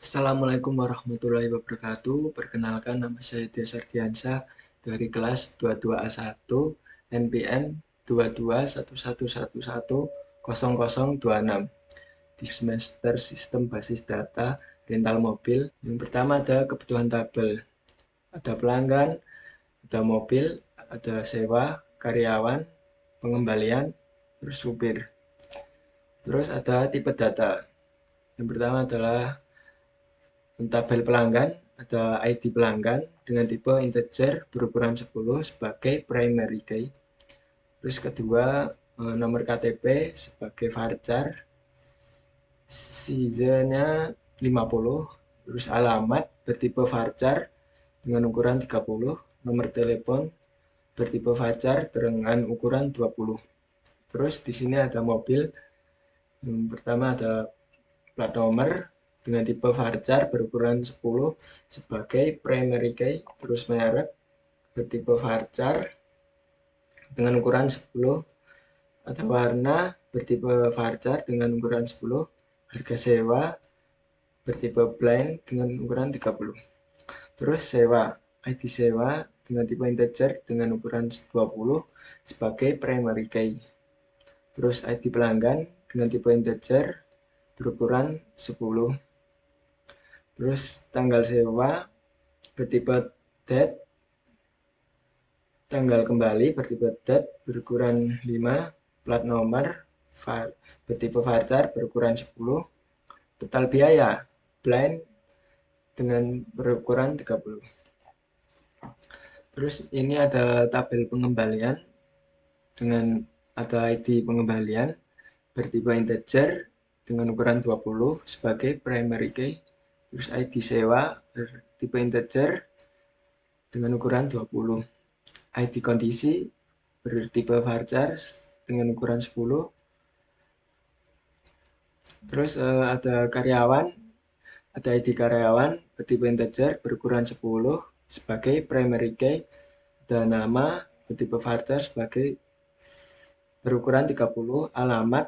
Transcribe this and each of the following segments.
Assalamualaikum warahmatullahi wabarakatuh. Perkenalkan, nama saya Tia Sardiansyah dari kelas 22A1 NPM 2211110026 di semester Sistem Basis Data Rental Mobil. Yang pertama ada kebutuhan tabel. Ada pelanggan, ada mobil, ada sewa, karyawan, pengembalian, terus supir. Terus ada tipe data. Yang pertama adalah tabel pelanggan, ada ID pelanggan dengan tipe integer berukuran 10 sebagai primary key. Terus kedua, nomor KTP sebagai varchar, size-nya 50, terus alamat bertipe varchar dengan ukuran 30, nomor telepon bertipe varchar dengan ukuran 20. Terus di sini ada mobil. Yang pertama ada plat nomor dengan tipe varchar berukuran 10 sebagai primary key, terus merek bertipe varchar dengan ukuran 10, ada warna bertipe varchar dengan ukuran 10, harga sewa bertipe blind dengan ukuran 30. Terus sewa, ID sewa dengan tipe integer dengan ukuran 20 sebagai primary key. Terus ID pelanggan dengan tipe integer berukuran 10. Terus tanggal sewa bertipe date, tanggal kembali bertipe date berukuran 5, plat nomor bertipe varchar berukuran 10, total biaya blind dengan berukuran 30. Terus ini ada tabel pengembalian dengan ada ID pengembalian bertipe integer dengan ukuran 20 sebagai primary key. Terus ID sewa bertipe integer dengan ukuran 20. ID kondisi bertipe varchar dengan ukuran 10. Terus ada karyawan, ada ID karyawan bertipe integer berukuran 10 sebagai primary key. Ada nama bertipe varchar sebagai berukuran 30, alamat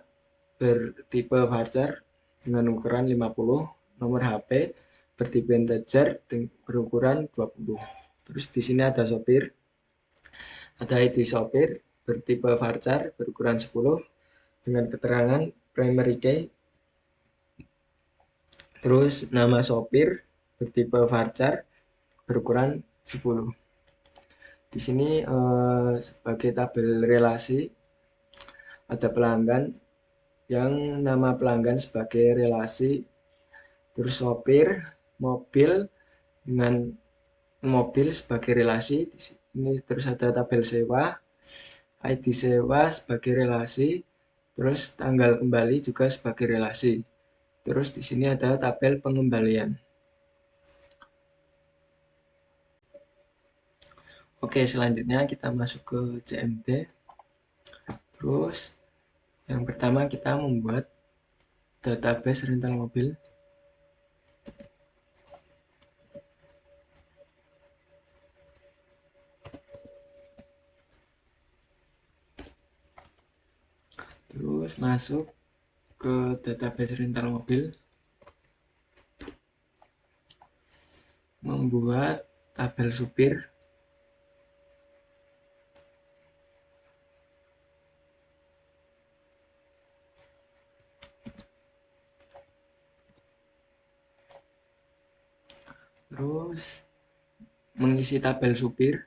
bertipe varchar dengan ukuran 50, nomor HP bertipe integer berukuran 20. Terus di sini ada sopir, ada ID sopir bertipe varchar berukuran 10 dengan keterangan primary key. Terus nama sopir bertipe varchar berukuran 10. Di sini sebagai tabel relasi ada pelanggan yang nama pelanggan sebagai relasi, terus sopir, mobil dengan mobil sebagai relasi. Di sini terus ada tabel sewa, ID sewa sebagai relasi, terus tanggal kembali juga sebagai relasi. Terus di sini ada tabel pengembalian. Oke, selanjutnya kita masuk ke CMT. Terus yang pertama kita membuat database rental mobil. Terus masuk ke database rental mobil, membuat tabel supir. Terus mengisi tabel supir.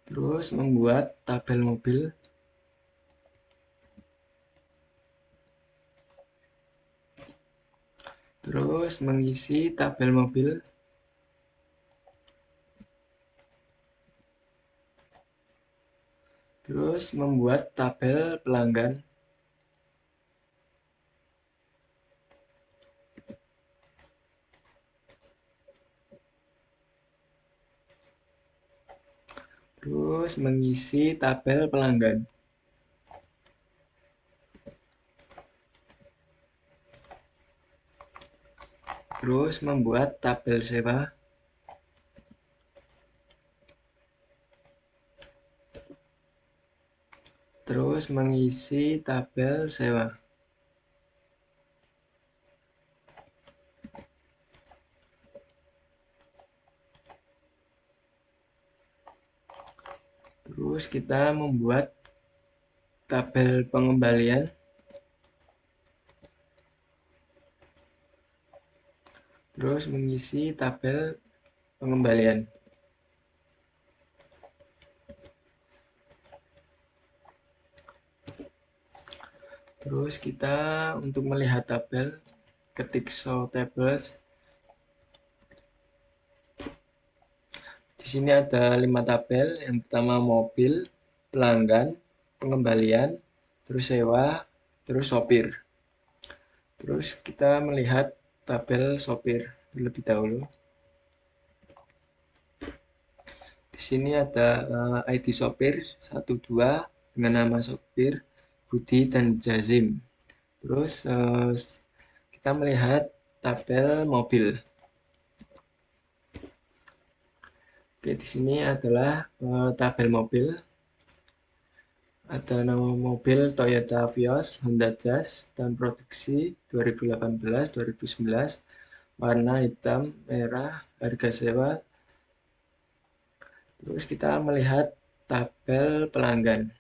Terus membuat tabel mobil. Terus mengisi tabel mobil. Terus membuat tabel pelanggan. Terus mengisi tabel pelanggan. Terus membuat tabel sewa. terus mengisi tabel sewa. Terus kita membuat tabel pengembalian. Terus mengisi tabel pengembalian. Terus kita untuk melihat tabel, ketik show tables. Di sini ada 5 tabel. Yang pertama mobil, pelanggan, pengembalian, terus sewa, terus sopir. Terus kita melihat tabel sopir terlebih dahulu. Di sini ada ID sopir 12 dengan nama sopir Budi dan Jazim. Terus kita melihat tabel mobil. Oke, di sini adalah tabel mobil. Ada nama mobil Toyota Vios, Honda Jazz, tahun produksi 2018-2019, warna hitam, merah, harga sewa. Terus kita melihat tabel pelanggan.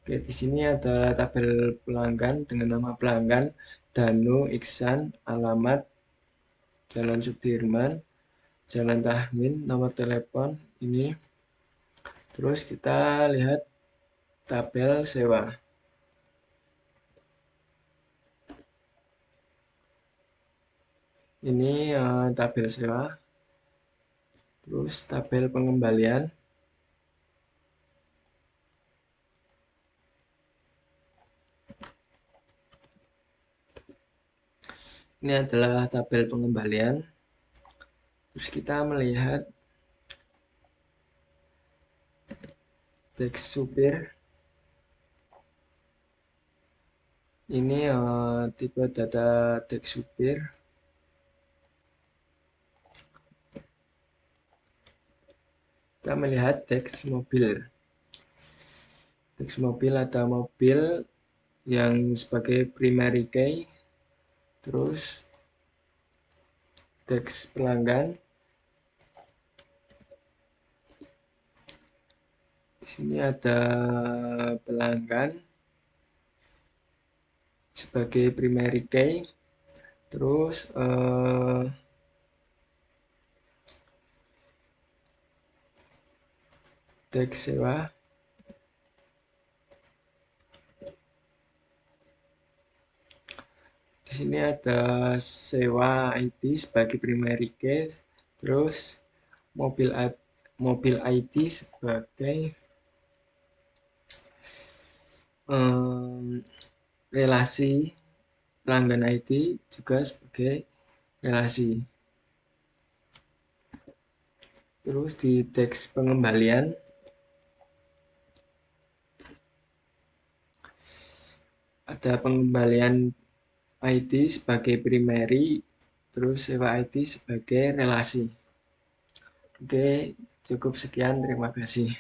Oke, di sini ada tabel pelanggan dengan nama pelanggan Danu Iksan, alamat Jalan Sudirman, Jalan Tahmin, nomor telepon ini. Terus kita lihat tabel sewa. Ini tabel sewa. Terus tabel pengembalian. Ini adalah tabel pengembalian. Terus kita melihat teks supir. Ini tipe data teks supir. Kita melihat teks mobil. Teks mobil ada mobil yang sebagai primary key. Terus teks pelanggan. Di sini ada pelanggan sebagai primary key. Terus teks sewa. Di sini ada sewa ID sebagai primary key. Terus mobil ID sebagai relasi, pelanggan ID juga sebagai relasi. Terus di teks pengembalian ada pengembalian ID sebagai primary, terus sewa ID sebagai relasi. Oke, cukup sekian, terima kasih.